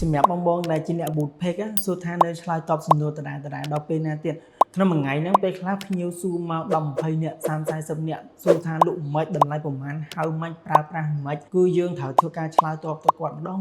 សម្រាប់បងបងដែលជាអ្នក boot page សួរថានៅឆ្លើយតបសំណួរដដែលដល់ពេលណាទៀតក្នុងមួយថ្ងៃហ្នឹងពេលខ្លះភ្ញៀវសួរមក10 20នាក់30 40នាក់សួរថាលក់មិនតម្លៃប្រហែលហៅមិនប្រើប្រាស់មិនគឺយើងត្រូវធ្វើការឆ្លើយតបទៅគាត់ម្ដង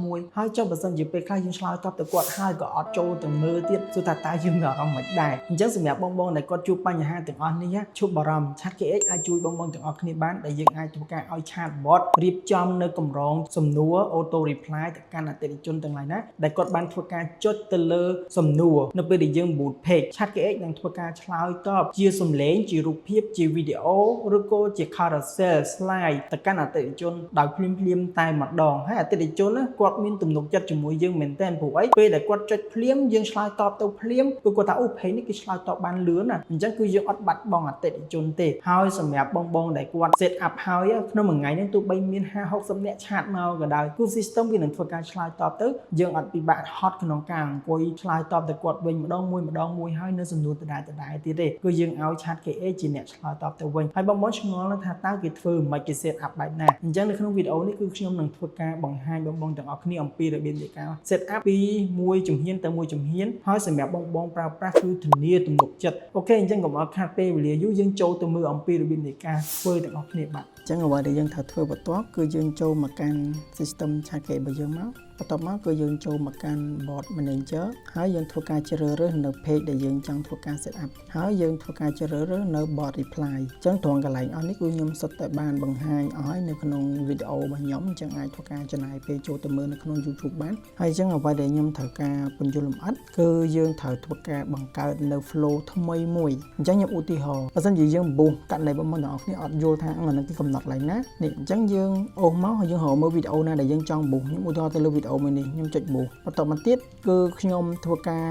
មួយហើយចុះបើសិនជាពេលខ្លះយើងឆ្លើយតបទៅគាត់ហើយក៏អត់ចូលទៅមើលទៀតសួរថាតើយើងមានអារម្មណ៍មិនដែរអញ្ចឹងសម្រាប់បងបងដែលគាត់ជួបបញ្ហាទាំងអស់នេះឈប់បារម្ភ ChatKX អាចជួយបងបងទាំងអស់គ្នាបានដែលយើងអាចធ្វើការឲ្យ Chatbot រៀបចំនៅកម្រងសំណួរ auto reply ទៅកាន់អតិថិជនទាំងឡាយណាដែលគាត់បានធ្វើការចុចទៅលើសំណួរនៅពេលដែលយើង boot page ChatKX នឹងធ្វើការឆ្លើយតបជាសំឡេងជារូបភាពជាវីដេអូឬក៏ជា carousel slide ទៅកាន់អតិថិជនដោយភ្លាមតែម្ដងហើយអតិថិជនគាត់មានទំនុកចិត្តជាមួយយើងមែនទែនព្រោះអីពេលដែលគាត់ចុចភ្លាមយើងឆ្លើយតបទៅភ្លាមគឺគាត់ថាអូ page នេះគេឆ្លើយតបបានលឿនណាអញ្ចឹងគឺយើងអត់បាត់បង់អតិថិជនទេហើយសម្រាប់បងដែលគាត់ set up ហើយក្នុងមួយថ្ងៃនេះទោះបីមាន 50-60 នាក់ឆាតមកក៏ដោយគឺ system វានឹងធ្វើការឆ្លើយតបទៅយើងអត់ពិបាកហត់ក្នុងការអង្គុយឆ្លើយតបទៅគាត់វិញម្ដងមួយហើយនៅសំណួរដដែលទៀតទេគឺយើងឲ្យ ChatKX ជាអ្នកឆ្លើយតបទៅវិញហើយបងឆ្ងល់ថាតើគេធ្វើមិនគេ set up បែបណាអញ្ចឹងនៅក្នុងវីដេអូនេះគឺខ្ញុំនឹងធ្វើការបង្ហាញបងទាំងអស់គ្នាអំពីរបៀបនៃការ set up ពីមួយជំហានទៅមួយជំហានហើយសម្រាប់បងប្រើប្រាស់គឺធានាទំនុកចិត្តអូខេអញ្ចឹងកុំឲ្យខាតពេលវេលាយូរយើងចូលទៅមើលអំពីរបៀបនៃការធ្វើទាំងអស់គ្នាបាទអញ្ចឹងអ្វីដែលយើងត្រូវធ្វើបន្ទាប់គឺយើងចូលមកកាន់ system ChatKX របស់យើងមកបន្ទាប់មកគឺយើងចូលមកកាន់ bot manager ហើយយើងធ្វើការជ្រើសរើសនៅ page ដែលយើងចង់ធ្វើការ set up ហើយយើងធ្វើការជ្រើសរើសនៅ bot reply អញ្ចឹងត្រង់កន្លែងអស់នេះគឺខ្ញុំសុទ្ធតែបានបង្ហាញឲ្យនៅក្នុងវីដេអូរបស់ខ្ញុំអញ្ចឹងអាចធ្វើការចំណាយពេលចូលទៅមើលនៅក្នុង YouTube បានហើយអញ្ចឹងអ្វីដែលខ្ញុំត្រូវការពន្យល់លម្អិតគឺយើងត្រូវធ្វើការបង្កើតនៅ flow ថ្មីមួយអញ្ចឹងខ្ញុំឧទាហរណ៍បើសិនជាយើងបុះកាត់នៃបងប្អូនទាំងអស់គ្នាអត់យល់ថាអានេះគឺកំណត់ឡើយណានេះអញ្ចឹងយើងអូសមកហើយយើងរកមើលវីដេអូណាដែលយើងចង់បុះខ្ញុំឧទាហរណ៍ទៅលើវីដេអូមួយនេះខ្ញុំចុចបុះបន្តមកទៀតគឺខ្ញុំធ្វើការ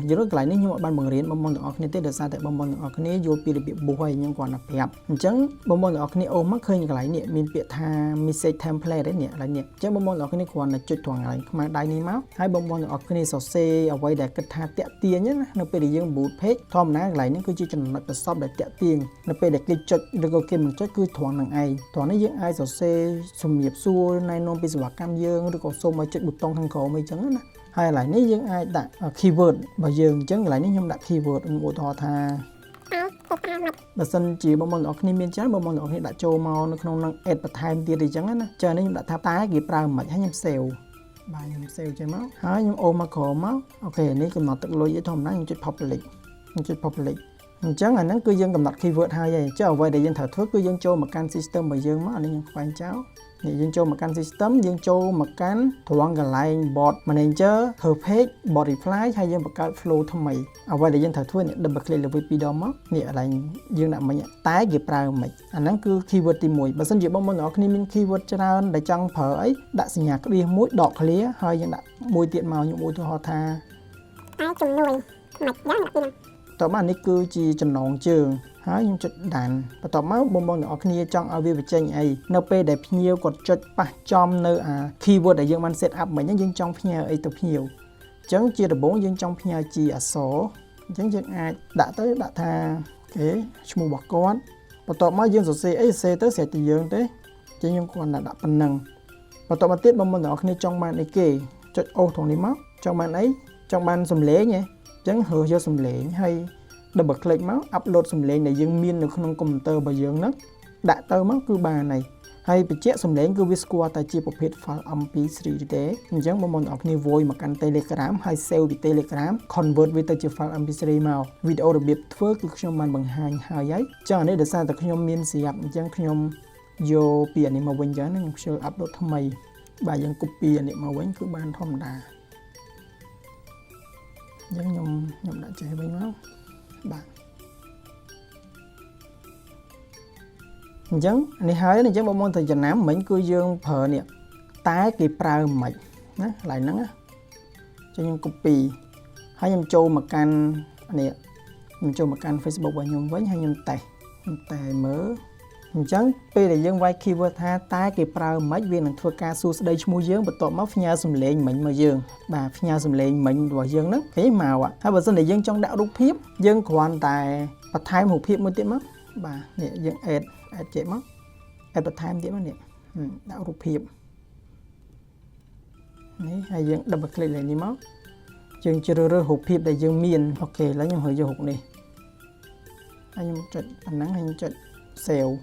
យើងកន្លែងនេះខ្ញុំអត់បានបង្រៀនបងប្អូនទាំងអស់គ្នាទេដោយសារតែបងប្អូនទាំងអស់គ្នាយល់ពីរបៀបបុះហើយខ្ញុំគ្រាន់តែប្រាប់អញ្ចឹងបងប្អូនទាំងអស់គ្នាអូសមកឃើញកន្លែងនេះមានពាក្យថា message template នេះកន្លែងនេះអញ្ចឹងបងប្អូនទាំងអស់គ្នាគ្រាន់តែចុចត្រង់កន្លែងខ្មៅដៃនេះមកហើយបងប្អូនទាំងអស់គ្នាសរសេរអ្វីដែលគិតថាតាក់ទាញណានៅពេលដែលយើង boot page ធម្មតាកន្លែងនេះគឺជាចំណុចប្រសពដែលតាក់ទាញនៅពេលដែលគេចុចឬក៏គេមិនចុចគឺត្រង់នឹងឯងត្រង់នេះយើងអាចសរសេរជំរាបសួរណែនាំពីសេវាកម្មយើងឬក៏សូមឲ្យចុចប៊ូតុងខាងក្រោមអីចឹងណាហើយកន្លែងនេះយើងអាចដាក់ keyword របស់យើងអញ្ចឹងកន្លែងនេះខ្ញុំដាក់ keyword ឧទាហរណ៍ថាបើសិនជាបងប្អូនទាំងអស់គ្នាមានច្រើនបងប្អូនទាំងអស់គ្នាដាក់ចូលមកនៅក្នុងនឹង add បន្ថែមទៀតអីចឹងណាចា៎នេះខ្ញុំដាក់ថាតែគេប្រើមិនហើយខ្ញុំ save បាទខ្ញុំ save ចេញមកហើយខ្ញុំអូសមកក្រោមមកអូខេនេះកំណត់ទឹកលុយឯធម្មតាខ្ញុំចុច public ខ្ញុំចុច public អញ្ចឹងអាហ្នឹងគឺយើងកំណត់ keyword ហើយឯងចុះអ្វីដែលយើងត្រូវធ្វើគឺយើងចូលមកកាន់ system របស់យើងមកអានេះខ្ញុំខ្វែងចោលនេះយើងចូលមកកាន់ system យើងចូលមកកាន់ត្រង់កន្លែង bot manager her page bot reply ហើយយើងបង្កើត flow ថ្មីអ្វីដែលយើងត្រូវធ្វើនេះ double click លើវា2ដងមកនេះកន្លែងយើងដាក់មិញតែគេប្រើមិនអាហ្នឹងគឺ keyword ទី1បើសិនជាបងប្អូនទាំងអស់គ្នាមាន keyword ច្រើនដែលចង់ប្រើអីដាក់សញ្ញាក្បៀសមួយដក clear ហើយយើងដាក់មួយទៀតមកខ្ញុំឧទាហរណ៍ថាតែជំនួយមិនយ៉ាងដាក់ពីតើមកនេះគឺជាចំណងជើងហើយខ្ញុំចុចដានបន្ទាប់មកបងប្អូនទាំងអស់គ្នាចង់ឲ្យវាបញ្ចេញអីនៅពេលដែលភ្ញៀវគាត់ចុចប៉ះចំនៅអា keyword ដែលយើងបាន set up មិញយើងចង់ផ្ញើអីទៅភ្ញៀវអញ្ចឹងជាដំបូងយើងចង់ផ្ញើជាអក្សរអញ្ចឹងយើងអាចដាក់ថាអូខេឈ្មោះរបស់គាត់បន្ទាប់មកយើងសរសេរអីសរសេរទៅស្រេចទៅយើងទេអញ្ចឹងខ្ញុំគ្រាន់តែដាក់ប៉ុណ្ណឹងបន្ទាប់មកទៀតបងប្អូនទាំងអស់គ្នាចង់បានអីគេចុចអូសត្រង់នេះមកចង់បានអីចង់បានសំឡេងហ៎អញ្ចឹងរើសយកសំឡេងហើយ double click មក upload សំឡេងដែលយើងមាននៅក្នុងកុំព្យូទ័ររបស់យើងហ្នឹងដាក់ទៅមកគឺបានហើយបញ្ជាក់សំឡេងគឺវាស្គាល់តែជាប្រភេទ file MP3 ទេអញ្ចឹងបងប្អូនទាំងអស់គ្នា voice មកកាន់ Telegram ហើយ save ពី Telegram convert វាទៅជា file MP3 មកវីដេអូរបៀបធ្វើគឺខ្ញុំបានបង្ហាញហើយចឹងអានេះដោយសារតែខ្ញុំមានស្រាប់អញ្ចឹងខ្ញុំយកពីអានេះមកវិញចឹងខ្ញុំខ្ជិល upload ថ្មីបាទយើង copy អានេះមកវិញគឺបានធម្មតាអញ្ចឹងខ្ញុំដាក់ចេះវិញមកបាទអញ្ចឹងនេះហើយអញ្ចឹងបងប្អូនទៅចំណាំមិញគឺយើងប្រើនេះតែគេប្រើមិនណាកន្លែងហ្នឹងណាអញ្ចឹងខ្ញុំ copy ហើយខ្ញុំចូលមកកាន់នេះខ្ញុំចូលមកកាន់ Facebook របស់ខ្ញុំវិញហើយខ្ញុំតេស្តមើលអញ្ចឹងពេលដែលយើងវាយ keyword ថាតែគេប្រើមិនវានឹងធ្វើការសួរស្ដីឈ្មោះយើងបន្ទាប់មកផ្ញើសំឡេងមិញមកយើងបាទផ្ញើសំឡេងមិញរបស់យើងហ្នឹងគេមកហើយបើសិនតែយើងចង់ដាក់រូបភាពយើងគ្រាន់តែបន្ថែមរូបភាពមួយទៀតមកបាទនេះយើង add ចេញមក add បន្ថែមទៀតមកនេះដាក់រូបភាព នេះហើយយើង double click លើនេះមកយើងជ្រើសរើសរូបភាពដែលយើងមានអូខេឥឡូវខ្ញុំរើសយករូបនេះហើយខ្ញុំចុចប៉ុណ្ណឹងហើយខ្ញុំចុច save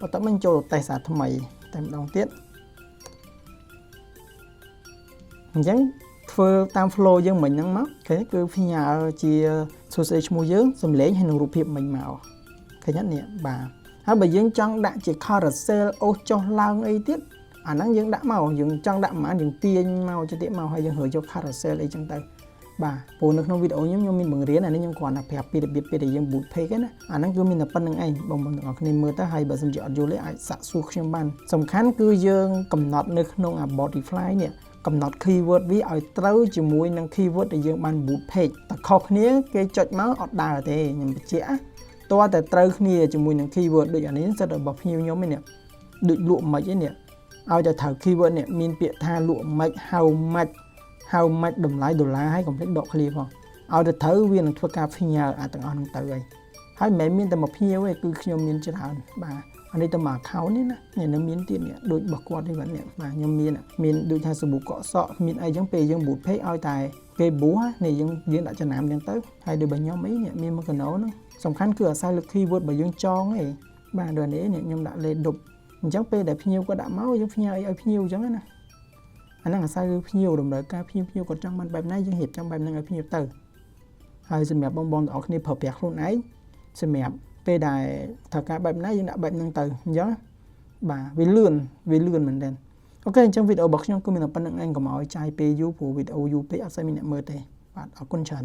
បន្ទាប់មកចូលតេស្តសារថ្មីតែម្ដងទៀតអញ្ចឹងធ្វើតាម flow យើងមិញហ្នឹងមកឃើញគឺផ្ញើជាសួស្ដីឈ្មោះយើងសំឡេងហើយនឹងរូបភាពមិញមកឃើញនេះបាទហើយបើយើងចង់ដាក់ជា carousel អូសចុះឡើងអីទៀតអាហ្នឹងយើងដាក់មកយើងចង់ដាក់ប៉ុន្មានយើងទាញមកទៅទៀតមកហើយយើងរើយក carousel អីចឹងទៅបាទព្រោះនៅក្នុងវីដេអូខ្ញុំមានបង្រៀនអានេះខ្ញុំគ្រាន់តែប្រាប់ពីរបៀបពេលដែលយើង boot page ណាអាហ្នឹងគឺមានតែប៉ុណ្្នឹងឯងបងប្អូនទាំងអស់គ្នាមើលទៅហើយបើសិនជាអត់យល់ទេអាចសាកសួរខ្ញុំបានសំខាន់គឺយើងកំណត់នៅក្នុង Botify នេះកំណត់ keyword វាឲ្យត្រូវជាមួយនឹង keyword ដែលយើងបាន boot page តែខុសគ្នាគេចុចមកអត់ដើរទេខ្ញុំបញ្ជាក់តើតែត្រូវគ្នាជាមួយនឹង keyword ដូចអានេះសិតរបស់ភ្ញៀវខ្ញុំនេះដូចលក់មិនឯនេះឲ្យតែត្រូវ keyword នេះមានពាក្យថាលក់មិន how much តម្លៃដុល្លារហើយកុំភ្លេចដក clear ផងឲ្យទៅត្រូវវានឹងធ្វើការផ្ញើអាទាំងអស់ហ្នឹងទៅហើយមិនមែនមានតែមួយភ្ញៀវទេគឺខ្ញុំមានច្រើនបាទអានេះតែមួយ account នេះណានេះនៅមានទៀតនេះដូចរបស់គាត់នេះបាទនេះបាទខ្ញុំមានដូចថាសាប៊ូកក់សក់មានអីចឹងពេលយើង boot page ឲ្យតែគេប៊ូនេះយើងដាក់ចំណាំចឹងទៅហើយដូចរបស់ខ្ញុំអីនេះមានមួយកណោហ្នឹងសំខាន់គឺអាស្រ័យលើ keyword របស់យើងចងឯងបាទដូចនេះខ្ញុំដាក់លេខដប់អញ្ចឹងពេលដែលភ្ញៀវគាត់ដាក់មកយើងផ្ញើអីឲ្យភ្ញៀវអញ្ចឹងណាអាហ្នឹងអាស្រ័យលើភ្ញៀវតម្រូវការភ្ញៀវគាត់ចង់បានបែបណាយើងរៀបចំបែបហ្នឹងឲ្យភ្ញៀវទៅហើយសម្រាប់បងទាំងអស់គ្នាប្រើប្រាស់ខ្លួនឯងសម្រាប់ពេលដែលត្រូវការបែបណាយើងដាក់បែបហ្នឹងទៅអញ្ចឹងបាទវាលឿនមែនទែនអូខេអញ្ចឹងវីដេអូរបស់ខ្ញុំគឺមានតែប៉ុណ្្នឹងឯងកុំឲ្យចាយពេលយូរព្រោះវីដេអូយូរពេកអត់សូវមានអ្នកមើលទេបាទអរគុណច្រើន